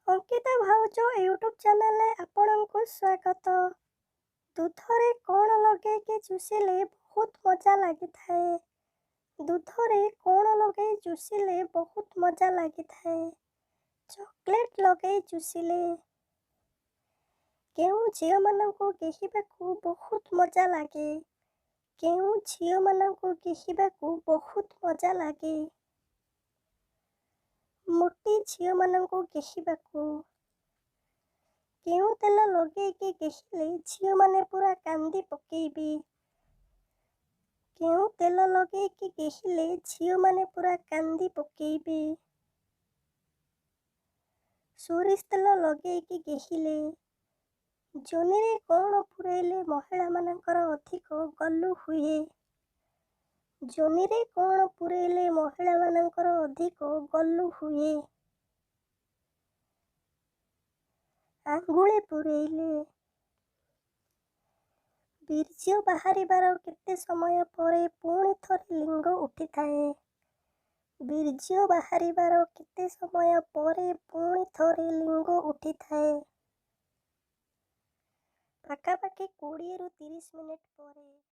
Ankita भाउज YouTube channel आपणको स्वागत। दूधरे कौन लगे चुषिले बहुत मजा लगी थाए। दूधरे कौन लगे चुषिले बहुत मजा लगी थाए। चॉकलेट लगे चुषिले केउ झील मानू गेहिबाकू बहुत मजा लगे। केउ झील मानू गेहिबाकू बहुत मजा लगे। मोटी झील मानू गेहिबाकू केउ तेल लगे गेहिले झील माने पूरा कांदी पकेबे। केउ तेल लगे गेहिले झील माने पूरा कांदी पकेबे। सोरिष तेल लगे गेहिले जोनिरे कौन पुरैले महिला मानकर अधिक गलु हुए। जोनिरे कौन पुरैले महिला मानकर अधिक गलु हुए। आंगुळे पुरैले बीर्य बाहरिबार केते समय परे पुणी थरे लिंग उठी थाए। बीर्य बाहरिबार केते समय परे पुणी थरे लिंग उठी थाए। पाखापाखि 20 ରୁ 30 मिनिट परे।